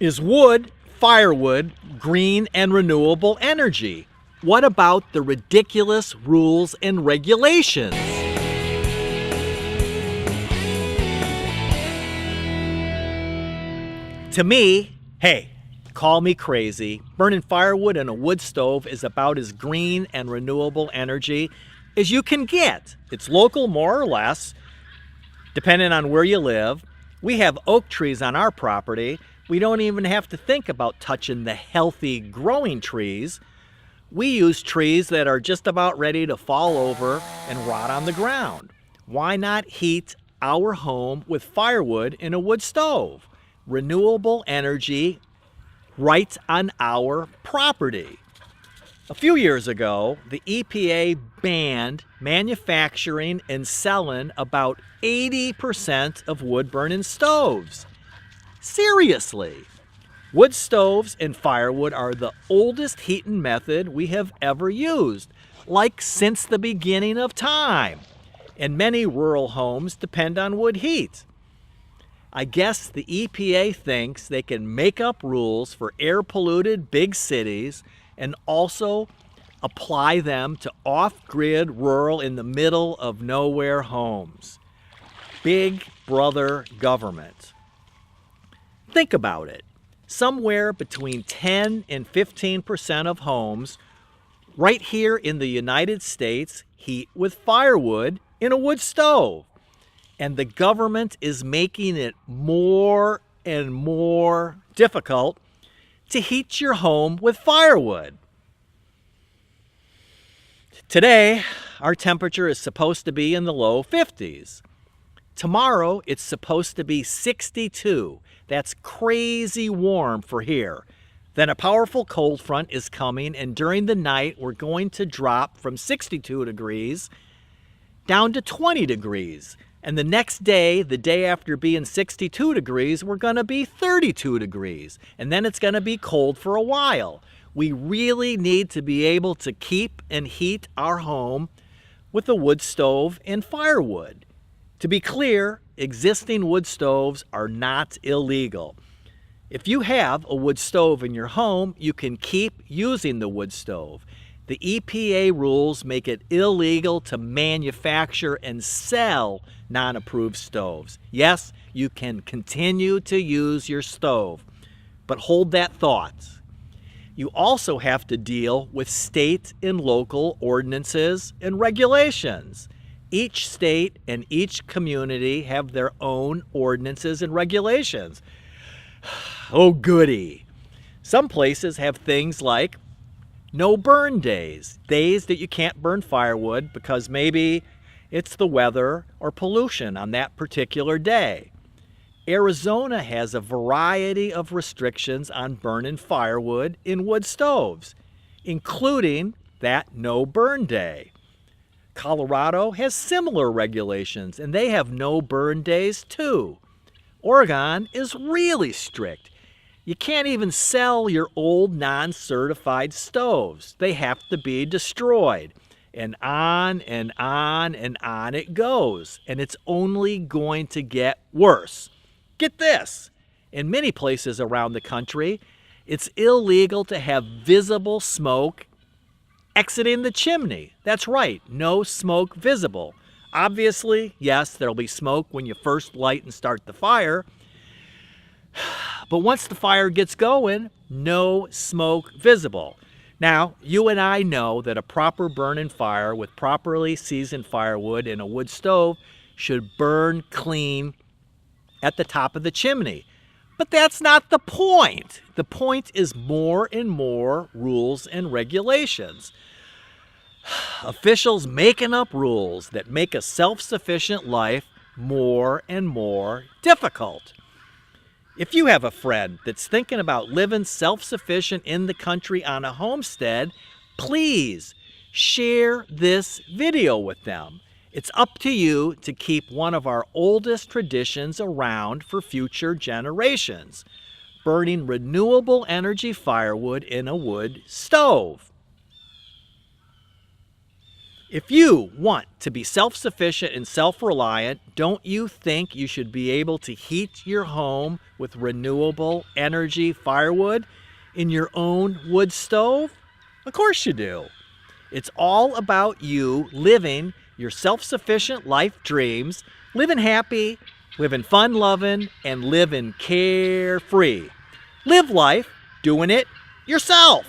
Is wood, firewood, green and renewable energy? What about the ridiculous rules and regulations? To me, hey, call me crazy, burning firewood in a wood stove is about as green and renewable energy as you can get. It's local more or less, depending on where you live. We have oak trees on our property. We don't even have to think about touching the healthy growing trees. We use trees that are just about ready to fall over and rot on the ground. Why not heat our home with firewood in a wood stove? Renewable energy right on our property. A few years ago, the EPA banned manufacturing and selling about 80% of wood-burning stoves. Seriously! Wood stoves and firewood are the oldest heating method we have ever used, like since the beginning of time. And many rural homes depend on wood heat. I guess the EPA thinks they can make up rules for air-polluted big cities and also apply them to off-grid rural in the middle of nowhere homes. Big brother government. Think about it. Somewhere between 10 and 15% of homes right here in the United States heat with firewood in a wood stove. And the government is making it more and more difficult to heat your home with firewood. Today, our temperature is supposed to be in the low 50s. Tomorrow, it's supposed to be 62. That's crazy warm for here. Then a powerful cold front is coming, and during the night, we're going to drop from 62 degrees down to 20 degrees. And the next day, the day after being 62 degrees, we're going to be 32 degrees. And then it's going to be cold for a while. We really need to be able to keep and heat our home with a wood stove and firewood. To be clear, existing wood stoves are not illegal. If you have a wood stove in your home, you can keep using the wood stove. The EPA rules make it illegal to manufacture and sell non-approved stoves. Yes, you can continue to use your stove, but hold that thought. You also have to deal with state and local ordinances and regulations. Each state and each community have their own ordinances and regulations. Oh, goody. Some places have things like no burn days, days that you can't burn firewood because maybe it's the weather or pollution on that particular day. Arizona has a variety of restrictions on burning firewood in wood stoves, including that no burn day. Colorado has similar regulations, and they have no burn days too. Oregon is really strict. You can't even sell your old non-certified stoves. They have to be destroyed. And on and on and on it goes. And it's only going to get worse. Get this. In many places around the country, it's illegal to have visible smoke exiting the chimney. That's right, no smoke visible. Obviously, yes, there'll be smoke when you first light and start the fire. But once the fire gets going, no smoke visible. Now, you and I know that a proper burning fire with properly seasoned firewood in a wood stove should burn clean at the top of the chimney. But that's not the point. The point is more and more rules and regulations. Officials making up rules that make a self-sufficient life more and more difficult. If you have a friend that's thinking about living self-sufficient in the country on a homestead, please share this video with them. It's up to you to keep one of our oldest traditions around for future generations, burning renewable energy firewood in a wood stove. If you want to be self-sufficient and self-reliant, don't you think you should be able to heat your home with renewable energy firewood in your own wood stove? Of course you do. It's all about you living your self-sufficient life dreams, living happy, living fun-loving, and living carefree. Live life doing it yourself.